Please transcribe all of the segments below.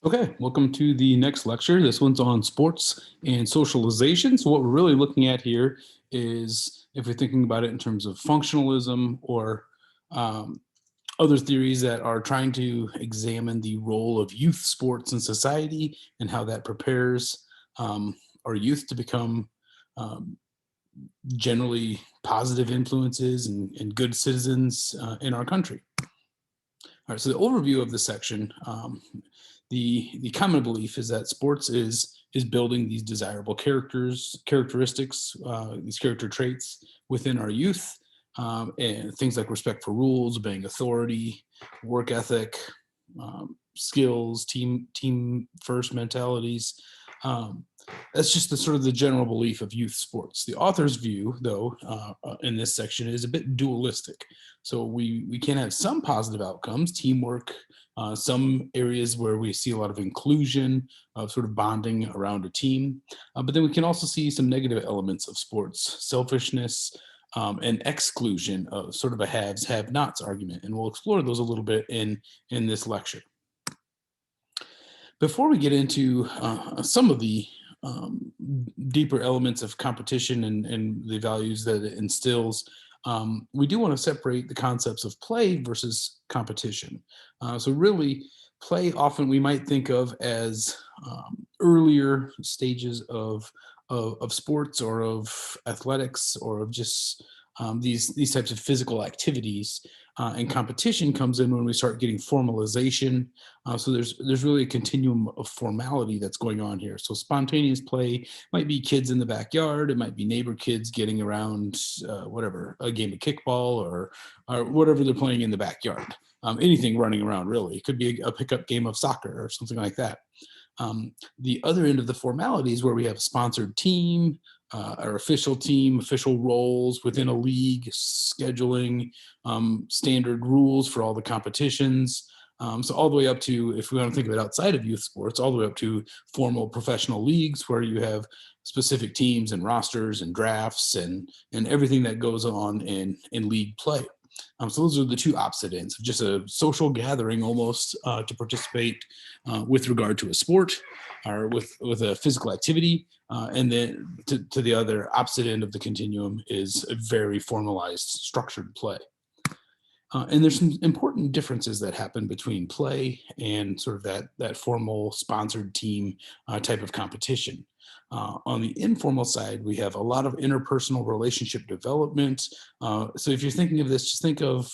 Okay, welcome to the next lecture. This one's on sports and socialization. So what we're really looking at here is if we're thinking about it in terms of functionalism or um, other theories that are trying to examine the role of youth sports in society and how that prepares our youth to become um, generally positive influences and good citizens in our country. All right, so the overview of this section, the common belief is that sports is building these desirable characteristics, these character traits within our youth, and things like respect for rules, obeying authority, work ethic, skills, team first mentalities. Um, that's just the sort of the general belief of youth sports. The author's view, though, in this section is a bit dualistic. So we can have some positive outcomes, teamwork, some areas where we see a lot of inclusion, of sort of bonding around a team. But then we can also see some negative elements of sports, selfishness, and exclusion of sort of a haves have nots argument. And we'll explore those a little bit in this lecture. Before we get into some of the um, deeper elements of competition and the values that it instills, we do want to separate the concepts of play versus competition. So really, play often we might think of as earlier stages of sports or of athletics or of just these types of physical activities. And competition comes in when we start getting formalization. So there's really a continuum of formality that's going on here. So spontaneous play might be kids in the backyard. It might be neighbor kids getting around whatever, a game of kickball or whatever they're playing in the backyard. Anything running around really. It could be a pickup game of soccer or something like that. The other end of the formality is where we have a sponsored team, our official team, official roles within a league, scheduling, standard rules for all the competitions. So all the way up to, if we want to think of it outside of youth sports, all the way up to formal professional leagues where you have specific teams and rosters and drafts and everything that goes on in league play. So those are the two opposite ends of just a social gathering almost to participate with regard to a sport or with a physical activity. And then to the other opposite end of the continuum is a very formalized structured play. And there's some important differences that happen between play and sort of that formal sponsored team type of competition. On the informal side, we have a lot of interpersonal relationship development. So if you're thinking of this, just think of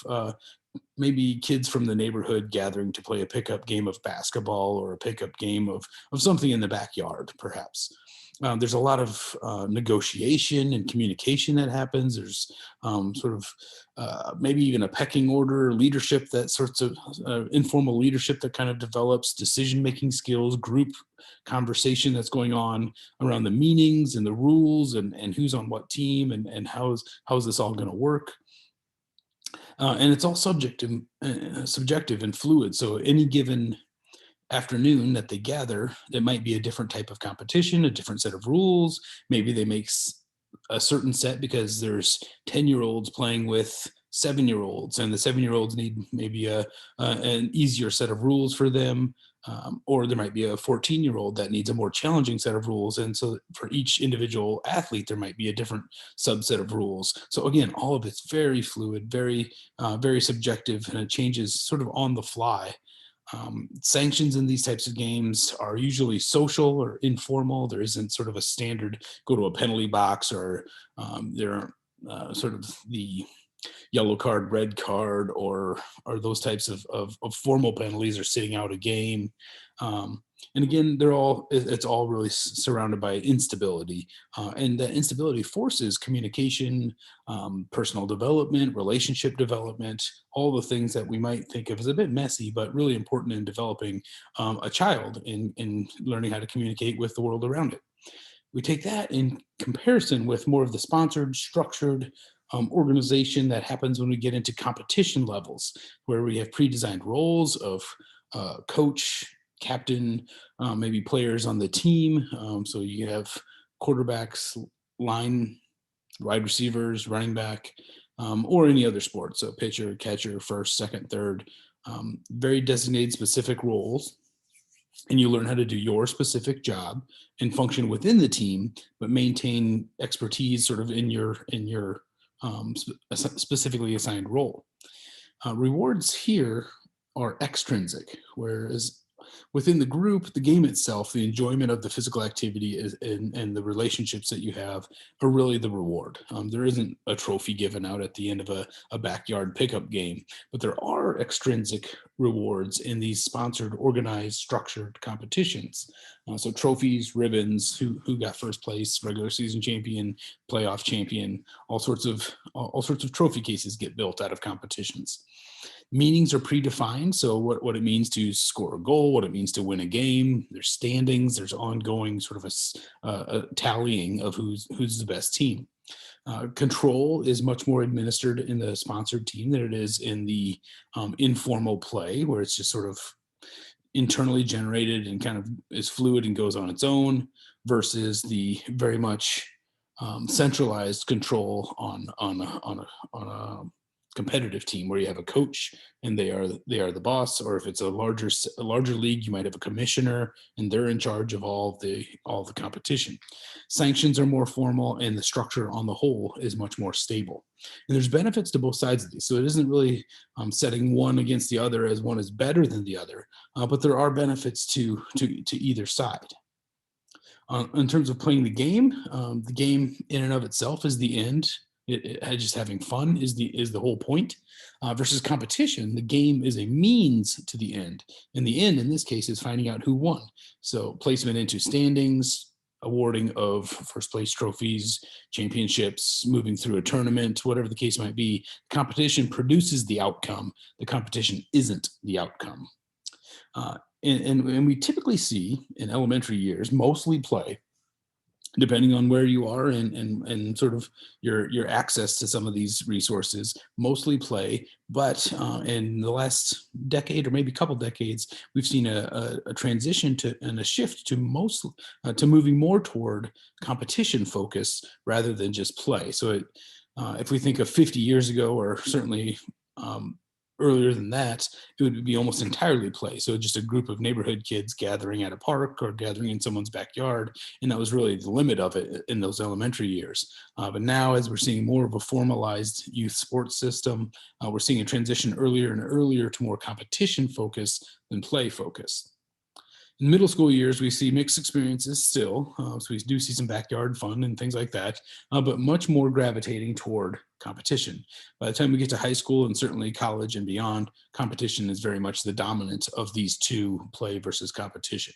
maybe kids from the neighborhood gathering to play a pickup game of basketball or a pickup game of something in the backyard, perhaps. There's a lot of negotiation and communication that happens. There's sort of maybe even a pecking order, leadership, that sorts of informal leadership that kind of develops, decision-making skills, group conversation that's going on around the meanings and the rules and who's on what team and how's this all going to work. And it's all subjective and fluid. So any given afternoon that they gather, there might be a different type of competition, a different set of rules. Maybe they make a certain set because there's 10-year-olds playing with 7-year-olds, and the 7-year-olds need maybe an easier set of rules for them. Or there might be a 14-year-old that needs a more challenging set of rules. And so for each individual athlete, there might be a different subset of rules. So again, all of it's very fluid, very subjective, and it changes sort of on the fly. Sanctions in these types of games are usually social or informal. There isn't sort of a standard go to a penalty box or there aren't sort of the yellow card, red card, or those types of formal penalties or sitting out a game. And again, it's all really surrounded by instability. And that instability forces communication, personal development, relationship development, all the things that we might think of as a bit messy, but really important in developing a child in learning how to communicate with the world around it. We take that in comparison with more of the sponsored, structured organization that happens when we get into competition levels, where we have pre-designed roles of coach, captain, maybe players on the team. So you have quarterbacks, line, wide receivers, running back, or any other sport. So pitcher, catcher, first, second, third, very designated specific roles. and you learn how to do your specific job and function within the team, but maintain expertise sort of in your specifically assigned role. Rewards here are extrinsic, whereas within the group, the game itself, the enjoyment of the physical activity and the relationships that you have are really the reward. There isn't a trophy given out at the end of a backyard pickup game, but there are extrinsic rewards in these sponsored, organized, structured competitions. So trophies, ribbons, who got first place, regular season champion, playoff champion, all sorts of trophy cases get built out of competitions. Meanings are predefined. So what it means to score a goal, what it means to win a game, there's standings, there's ongoing sort of a tallying of who's the best team. Control is much more administered in the sponsored team than it is in the informal play, where it's just sort of internally generated and kind of is fluid and goes on its own, versus the very much centralized control on a competitive team where you have a coach and they are the boss. Or if it's a larger league, you might have a commissioner and they're in charge of all the competition. Sanctions are more formal and the structure on the whole is much more stable. And there's benefits to both sides of these. So it isn't really setting one against the other as one is better than the other, but there are benefits to either side. In terms of playing the game in and of itself is the end. Just having fun is the whole point. Versus competition, the game is a means to the end, and the end in this case is finding out who won. So placement into standings, awarding of first place trophies, championships, moving through a tournament, whatever the case might be. Competition produces the outcome. The competition isn't the outcome. And we typically see in elementary years mostly play, depending on where you are and sort of your access to some of these resources, mostly play. But in the last decade or maybe couple decades, we've seen a transition and a shift to moving more toward competition focus rather than just play. So if we think of 50 years ago, or certainly earlier than that, it would be almost entirely play. So just a group of neighborhood kids gathering at a park or gathering in someone's backyard. And that was really the limit of it in those elementary years. But now, as we're seeing more of a formalized youth sports system, we're seeing a transition earlier and earlier to more competition focus than play focus. In middle school years, we see mixed experiences still. So we do see some backyard fun and things like that, but much more gravitating toward competition. By the time we get to high school and certainly college and beyond, competition is very much the dominant of these two, play versus competition.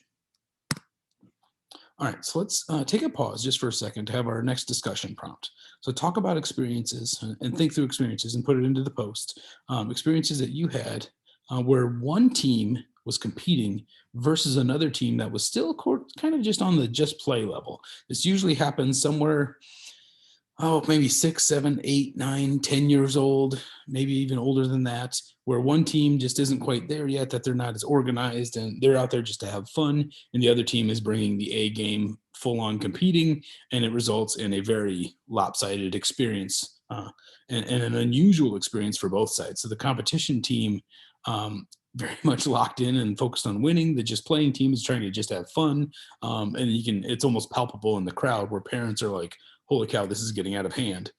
All right, so let's take a pause just for a second to have our next discussion prompt. So talk about experiences and think through experiences and put it into the post. Experiences that you had where one team was competing versus another team that was still kind of just on the just play level. This usually happens somewhere, maybe 6, 7, 8, 9, 10 years old, maybe even older than that, where one team just isn't quite there yet, that they're not as organized and they're out there just to have fun. And the other team is bringing the A game, full on competing, and it results in a very lopsided experience and an unusual experience for both sides. So the competition team, very much locked in and focused on winning. The just playing team is trying to just have fun. And it's almost palpable in the crowd where parents are like, holy cow, this is getting out of hand.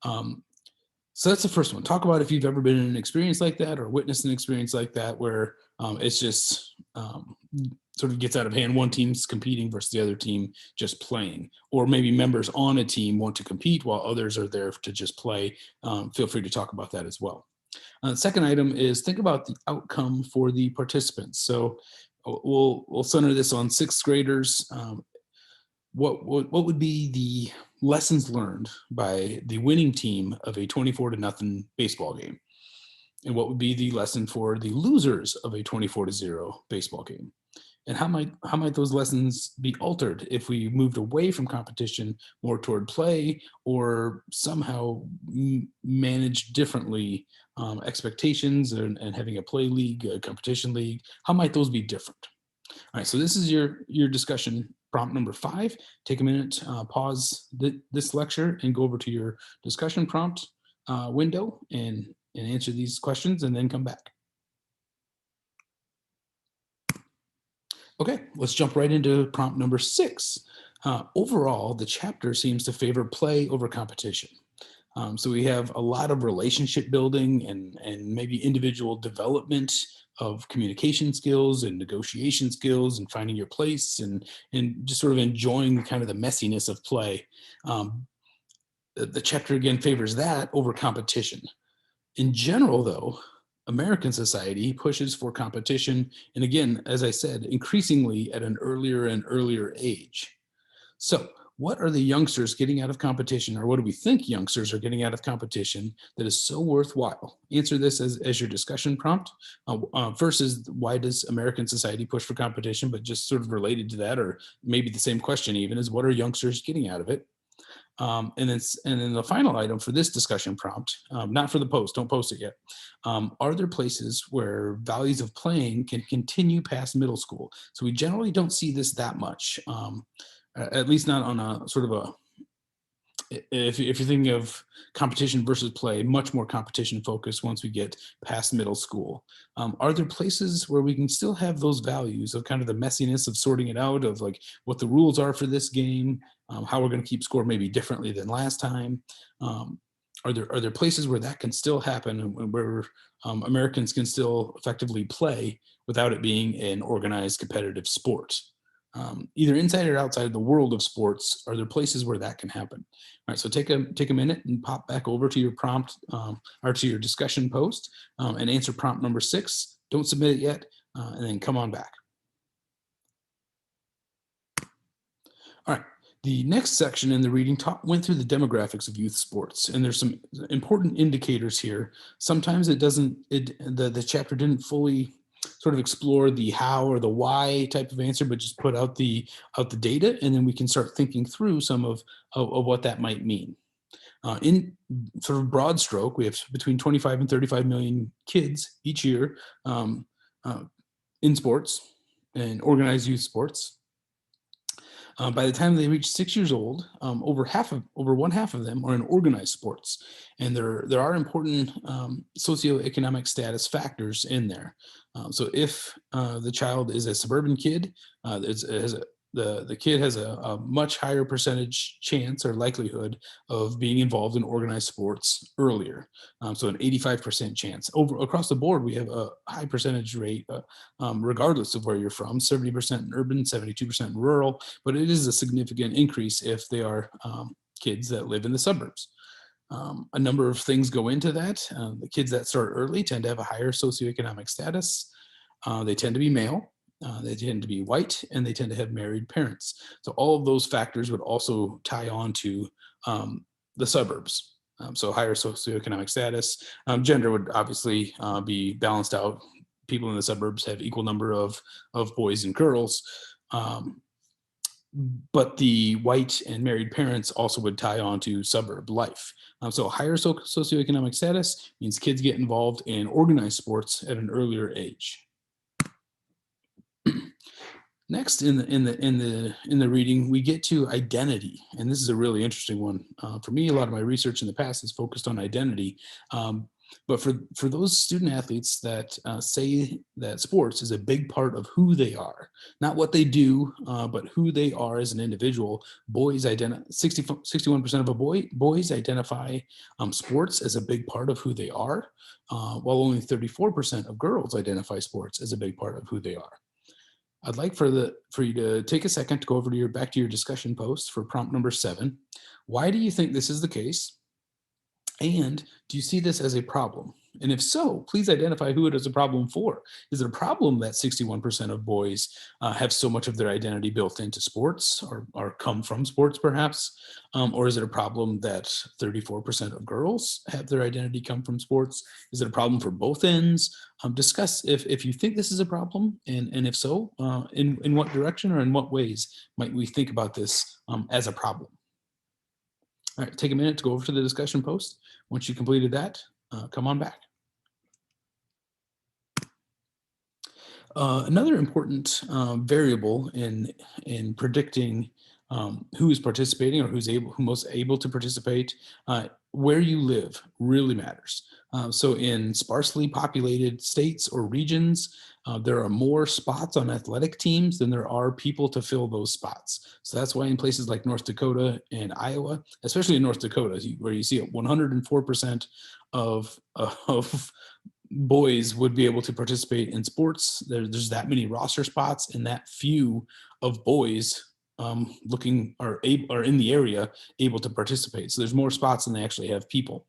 So that's the first one. Talk about if you've ever been in an experience like that or witnessed an experience like that where it's just sort of gets out of hand. One team's competing versus the other team just playing. Or maybe members on a team want to compete while others are there to just play. Feel free to talk about that as well. The second item is think about the outcome for the participants. So we'll center this on sixth graders. What would be the lessons learned by the winning team of a 24-0 baseball game? And what would be the lesson for the losers of a 24-0 baseball game? And how might those lessons be altered if we moved away from competition more toward play, or somehow manage differently expectations and having a play league, a competition league? How might those be different? All right, so this is your discussion prompt number 5. Take a minute, pause this lecture and go over to your discussion prompt window and answer these questions and then come back. Okay, let's jump right into prompt number 6. Overall, the chapter seems to favor play over competition. So we have a lot of relationship building and maybe individual development of communication skills and negotiation skills and finding your place and just sort of enjoying kind of the messiness of play. Um, the chapter again favors that over competition. In general, though, American society pushes for competition, and again, as I said, increasingly at an earlier and earlier age. So, what are the youngsters getting out of competition, or what do we think youngsters are getting out of competition that is so worthwhile? Answer this as your discussion prompt. Versus why does American society push for competition, but just sort of related to that, or maybe the same question even is what are youngsters getting out of it? And then the final item for this discussion prompt, not for the post, don't post it yet. Are there places where values of playing can continue past middle school? So we generally don't see this that much, at least not on a sort of a, if you're thinking of competition versus play, much more competition focused once we get past middle school. Are there places where we can still have those values of kind of the messiness of sorting it out, of like what the rules are for this game, how we're going to keep score maybe differently than last time? Um, are there places where that can still happen and where Americans can still effectively play without it being an organized competitive sport? Either inside or outside the world of sports, are there places where that can happen? All right, so take a minute and pop back over to your prompt or to your discussion post and answer prompt number 6. Don't submit it yet, and then come on back. All right. The next section in the reading went through the demographics of youth sports, and there's some important indicators here. Sometimes the chapter didn't fully sort of explore the how or the why type of answer, but just put out the data, and then we can start thinking through some of what that might mean. In sort of broad stroke, we have between 25 and 35 million kids each year in sports and organized youth sports. By the time they reach 6 years old, over one half of them are in organized sports, and there are important socioeconomic status factors in there. So if the child is a suburban kid, the kid has a much higher percentage chance or likelihood of being involved in organized sports earlier. So an 85% chance. Across the board, we have a high percentage rate, regardless of where you're from, 70% in urban, 72% in rural, but it is a significant increase if they are kids that live in the suburbs. A number of things go into that. The kids that start early tend to have a higher socioeconomic status. They tend to be male. They tend to be white, and they tend to have married parents. So all of those factors would also tie on to the suburbs. So higher socioeconomic status. Gender would obviously be balanced out. People in the suburbs have equal number of boys and girls. But the white and married parents also would tie on to suburb life. So higher socioeconomic status means kids get involved in organized sports at an earlier age. Next, in the reading, we get to identity, and this is a really interesting one for me. A lot of my research in the past is focused on identity, but for those student athletes that say that sports is a big part of who they are, not what they do, but who they are as an individual. 61% of boys identify sports as a big part of who they are, while only 34% of girls identify sports as a big part of who they are. I'd like for you to take a second to go over to back to your discussion post for prompt number 7. Why do you think this is the case? And do you see this as a problem? And if so, please identify who it is a problem for. Is it a problem that 61% of boys have so much of their identity built into sports or come from sports perhaps? Or is it a problem that 34% of girls have their identity come from sports? Is it a problem for both ends? Discuss if you think this is a problem, and if so, in what direction or in what ways might we think about this as a problem? All right, take a minute to go over to the discussion post. Once you completed that, come on back. Another important variable in predicting who is participating or who most able to participate. Where you live really matters. So in sparsely populated states or regions, there are more spots on athletic teams than there are people to fill those spots. So that's why in places like North Dakota and Iowa, especially in North Dakota, where you see 104% of boys would be able to participate in sports. There's that many roster spots and that few of boys are in the area able to participate. So there's more spots than they actually have people.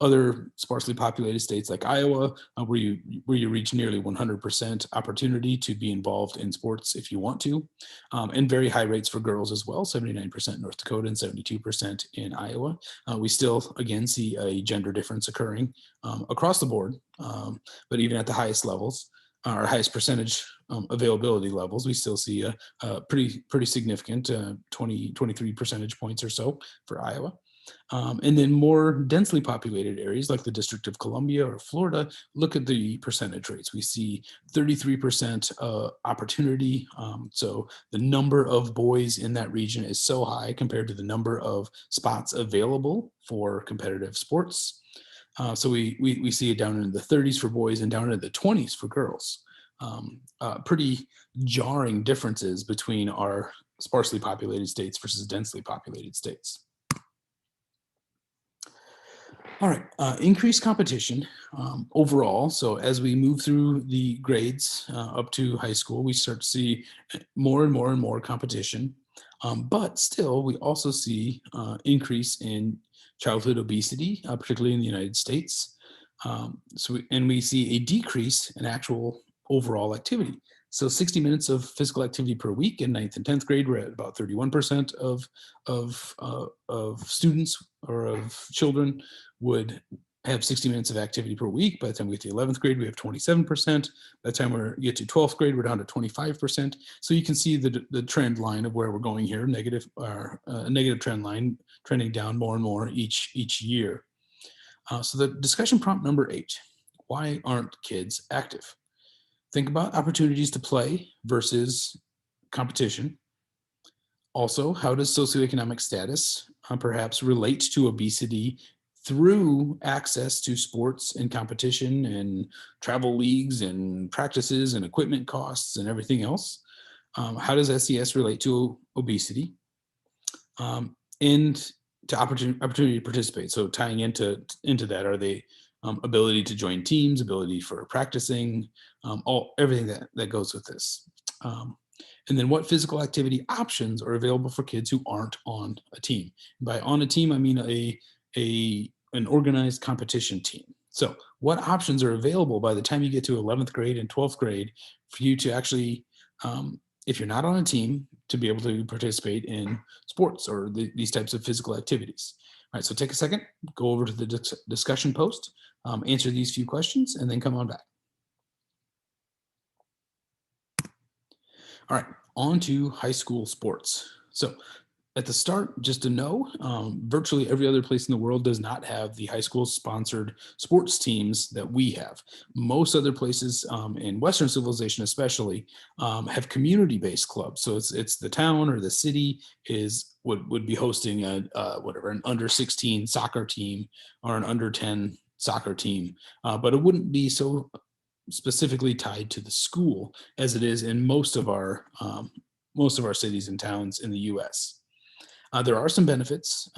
Other sparsely populated states like Iowa, where you reach nearly 100% opportunity to be involved in sports if you want to, and very high rates for girls as well, 79% in North Dakota and 72% in Iowa. We still, again, see a gender difference occurring across the board, but even at the highest levels, our highest percentage availability levels, we still see a pretty significant 23 percentage points or so for Iowa. And then more densely populated areas like the District of Columbia or Florida, look at the percentage rates. We see 33% opportunity. So the number of boys in that region is so high compared to the number of spots available for competitive sports. So we see it down in the 30s for boys and down in the 20s for girls. Pretty jarring differences between our sparsely populated states versus densely populated states. All right, increased competition overall. So as we move through the grades up to high school, we start to see more and more and more competition. But still, we also see increase in childhood obesity, particularly in the United States. And we see a decrease in actual overall activity. So 60 minutes of physical activity per week in 9th and 10th grade, we're at about 31% of students or of children would have 60 minutes of activity per week. By the time we get to 11th grade, we have 27%. By the time we get to 12th grade, we're down to 25%. So you can see the trend line of where we're going here, negative trend line, trending down more and more each year. So the discussion prompt number 8, why aren't kids active? Think about opportunities to play versus competition. Also, how does socioeconomic status perhaps relate to obesity through access to sports and competition and travel leagues and practices and equipment costs and everything else? How does SES relate to obesity? And to opportunity to participate. So tying into that, are they ability to join teams, ability for practicing, everything that goes with this. And then what physical activity options are available for kids who aren't on a team? By on a team, I mean an organized competition team. So what options are available by the time you get to 11th grade and 12th grade for you to actually, if you're not on a team, to be able to participate in sports or these types of physical activities? All right, so take a second, go over to the discussion post, answer these few questions, and then come on back. All right, on to high school sports. So at the start, just to know, virtually every other place in the world does not have the high school sponsored sports teams that we have. Most other places in Western civilization especially have community-based clubs. So it's the town or the city would be hosting an under 16 soccer team or an under 10 soccer team, but it wouldn't be so specifically tied to the school as it is in most of our cities and towns in the U.S. There are some benefits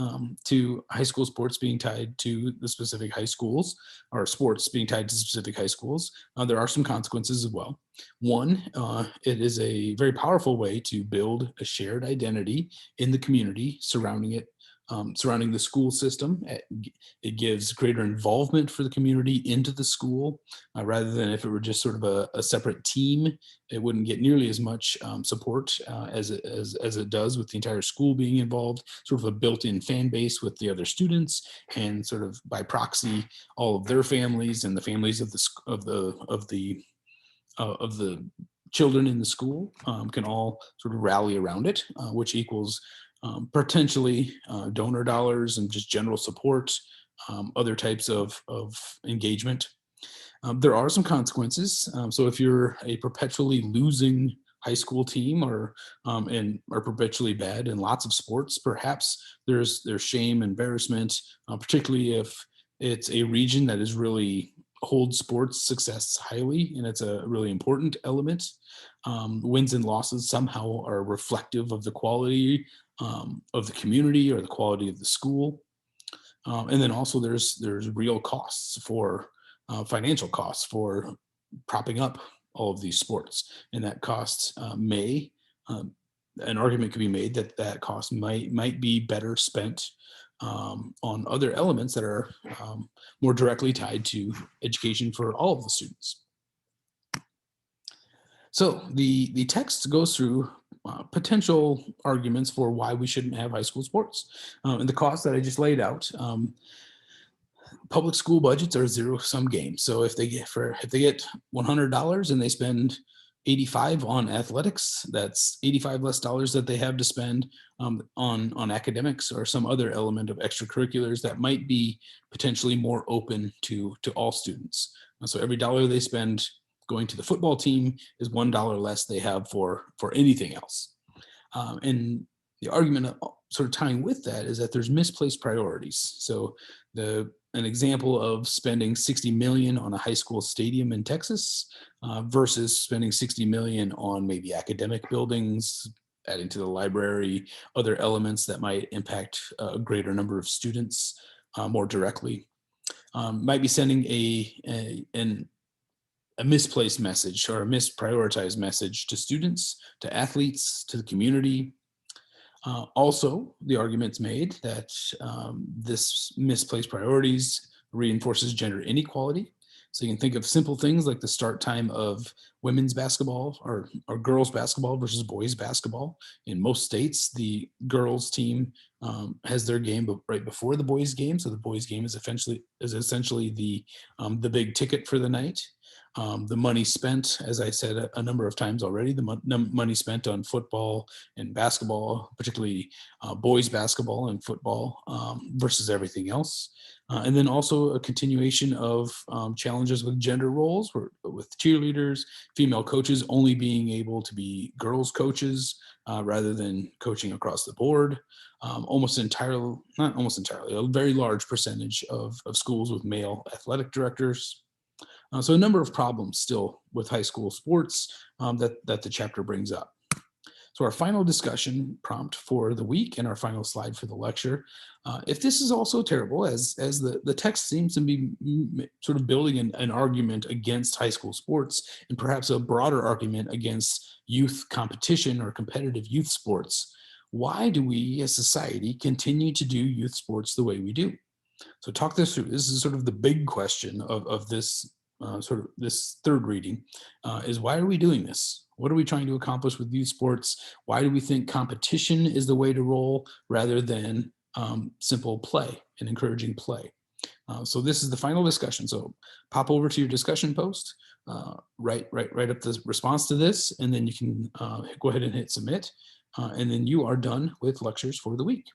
to high school sports being tied to the specific high schools, or sports being tied to specific high schools. There are some consequences as well. One, it is a very powerful way to build a shared identity in the community surrounding it, surrounding the school system. It gives greater involvement for the community into the school, rather than if it were just sort of a separate team. It wouldn't get nearly as much support as it does with the entire school being involved, sort of a built-in fan base with the other students, and sort of by proxy, all of their families and the families of the children in the school can all sort of rally around it, which equals potentially donor dollars and just general support, other types of engagement. There are some consequences. So if you're a perpetually losing high school team and are perpetually bad in lots of sports, perhaps there's shame, embarrassment, particularly if it's a region that is really holds sports success highly, and it's a really important element. Wins and losses somehow are reflective of the quality of the community or the quality of the school. And then also there's real costs for financial costs for propping up all of these sports, and that cost may an argument could be made that that cost might be better spent on other elements that are more directly tied to education for all of the students. So the text goes through potential arguments for why we shouldn't have high school sports, and the cost that I just laid out. Public school budgets are zero-sum games. So if they get $100 and they spend 85 on athletics, that's 85 less dollars that they have to spend on academics or some other element of extracurriculars that might be potentially more open to all students. So every dollar they spend going to the football team is $1 less they have for anything else. And the argument sort of tying with that is that there's misplaced priorities. So an example of spending 60 million on a high school stadium in Texas versus spending 60 million on maybe academic buildings, adding to the library, other elements that might impact a greater number of students more directly, might be sending a misplaced message or a misprioritized message to students, to athletes, to the community. Also, the argument's made that this misplaced priorities reinforces gender inequality. So you can think of simple things like the start time of women's basketball or girls basketball versus boys basketball. In most states, the girls team has their game right before the boys game. So the boys game is essentially the big ticket for the night. The money spent, as I said a number of times already, the money spent on football and basketball, particularly boys basketball and football versus everything else. And then also a continuation of challenges with gender roles, with cheerleaders, female coaches only being able to be girls coaches rather than coaching across the board. Not almost entirely, a very large percentage of schools with male athletic directors. So a number of problems still with high school sports that the chapter brings up. So our final discussion prompt for the week and our final slide for the lecture. If this is also terrible, as the text seems to be sort of building an argument against high school sports and perhaps a broader argument against youth competition or competitive youth sports, why do we as society continue to do youth sports the way we do? So talk this through. This is sort of the big question of this this third reading is why are we doing this? What are we trying to accomplish with youth sports? Why do we think competition is the way to roll rather than simple play and encouraging play? So this is the final discussion. So pop over to your discussion post, write up the response to this, and then you can go ahead and hit submit. And then you are done with lectures for the week.